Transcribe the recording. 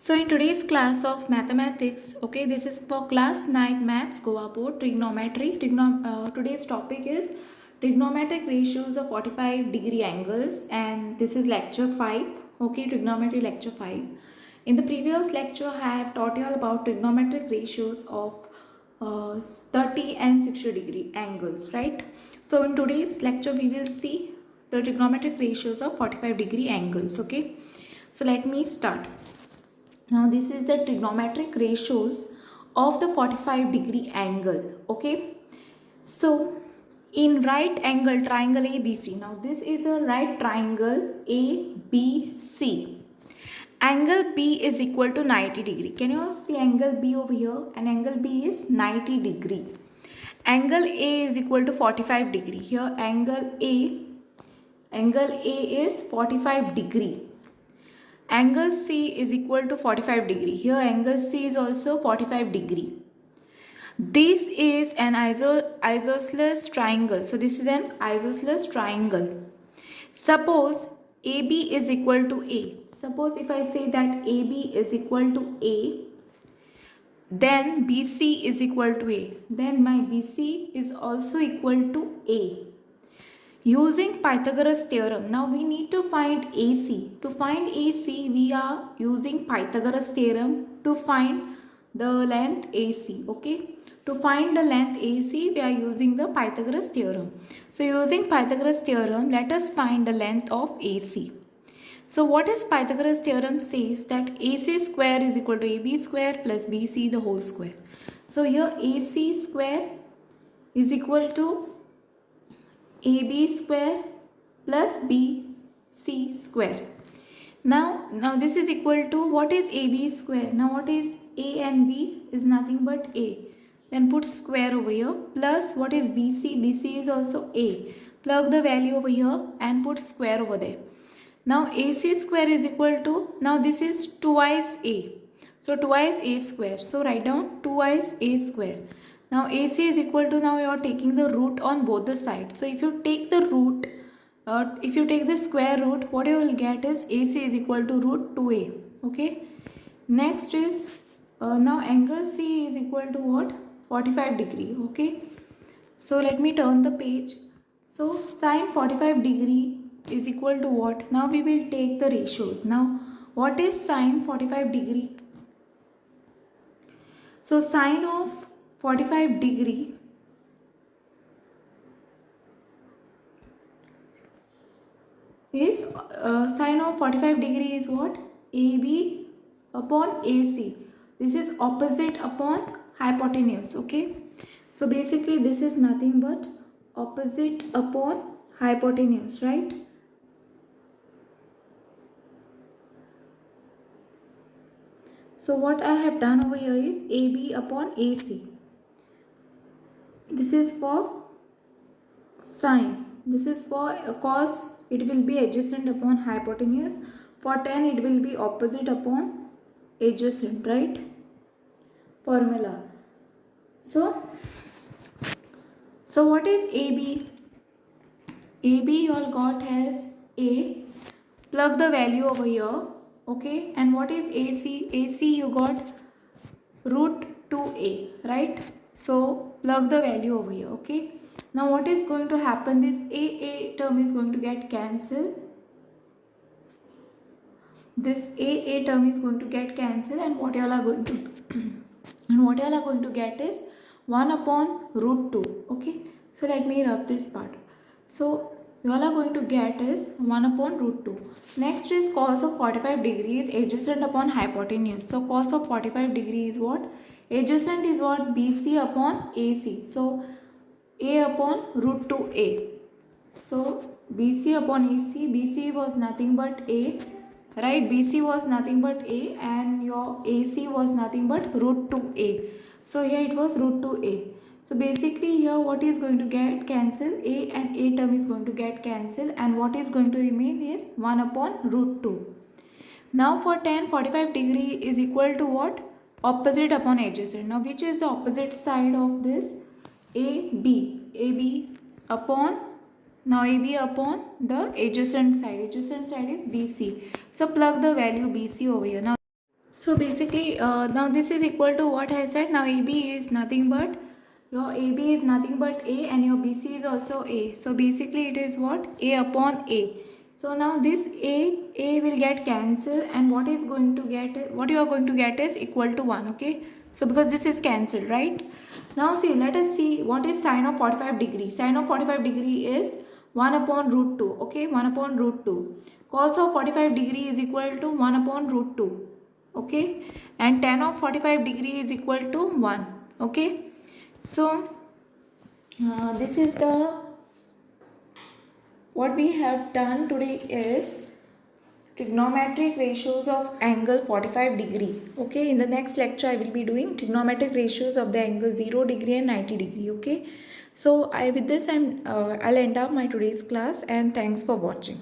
So in today's class of mathematics, okay, this is for class 9 maths Goa board trigonometry. Today's topic is trigonometric ratios of 45-degree angles, and this is lecture 5, okay, trigonometry lecture 5. In the previous lecture, I have taught you all about trigonometric ratios of 30 and 60-degree angles, right? So in today's lecture, we will see the trigonometric ratios of 45-degree angles, okay? So let me start. Now this is the trigonometric ratios of the 45-degree angle. Okay. So in right angle triangle ABC. Now this is a right triangle ABC. Angle B is equal to 90 degree. Can you all see angle B over here? And angle B is 90 degree. Angle A is equal to 45 degree. Here angle A is 45 degree. Angle C is equal to 45 degree. Here angle C is also 45 degree. This is an isosceles triangle. So this is an isosceles triangle. Suppose AB is equal to A. Suppose if I say that AB is equal to A, then BC is equal to A. Then my BC is also equal to A. Using Pythagoras theorem, now we need to find AC. To find AC, we are using Pythagoras theorem to find the length AC, okay? To find the length AC, we are using the Pythagoras theorem. So using Pythagoras theorem, let us find the length of AC. So what is Pythagoras theorem says that AC square is equal to AB square plus BC the whole square. So here AC square is equal to AB square plus BC square. Now this is equal to, what is AB square? Now what is A and B is nothing but A. Then put square over here, plus what is BC? BC is also A. Plug the value over here and put square over there. Now AC square is equal to, now this is twice A. So twice A square. So write down twice A square. Now AC is equal to, now you are taking the root on both the sides. So if you take the root, if you take the square root, what you will get is AC is equal to root 2A. Okay. Next is, now angle C is equal to what? 45 degree. Okay. So let me turn the page. So sine 45 degree is equal to what? Now we will take the ratios. Now what is sine 45 degree? So sine of 45 degree is sine of 45 degree is what? AB upon AC. This is opposite upon hypotenuse. Okay. So basically this is nothing but opposite upon hypotenuse, right? So what I have done over here is AB upon AC. This is for sine. This is for cos, it will be adjacent upon hypotenuse. For tan, it will be opposite upon adjacent, right? Formula. So what is AB? AB you all got as A. Plug the value over here. Okay. And what is AC? AC you got root 2A, right? So plug the value over here. Okay. Now what is going to happen? This A term is going to get cancelled. This A term is going to get cancelled, and what you all are going to and what you all are going to get is 1 upon root 2. Okay. So let me rub this part. So you all are going to get is 1 upon root 2. Next is cos of 45 degrees adjacent upon hypotenuse. So cos of 45 degrees is what? Adjacent is what? BC upon AC. So A upon root 2A. So BC upon AC, BC was nothing but A, right? BC was nothing but A, and your AC was nothing but root 2A. So here it was root 2A. So basically here what is going to get cancelled? A and A term is going to get cancelled, and what is going to remain is 1 upon root 2. Now for tan 45 degree is equal to what? Opposite upon adjacent. Now which is the opposite side of this? AB upon, now AB upon the adjacent side. Adjacent side is BC. So plug the value BC over here. Now So basically, now this is equal to what I said. Now AB is nothing but, your AB is nothing but A, and your BC is also A. So basically it is what? A upon A. So now this A will get cancelled, and what is going to get, what you are going to get is equal to 1, okay? So because this is cancelled, right? Now see, let us see what is sine of 45 degree. Sine of 45 degree is 1 upon root 2, okay? 1 upon root 2. Cos of 45 degree is equal to 1 upon root 2, okay? And tan of 45 degree is equal to 1, okay? So this is the, what we have done today is trigonometric ratios of angle 45 degree, okay? In the next lecture I will be doing trigonometric ratios of the angle 0 degree and 90 degree, okay? So with this I'll end up my today's class, and thanks for watching.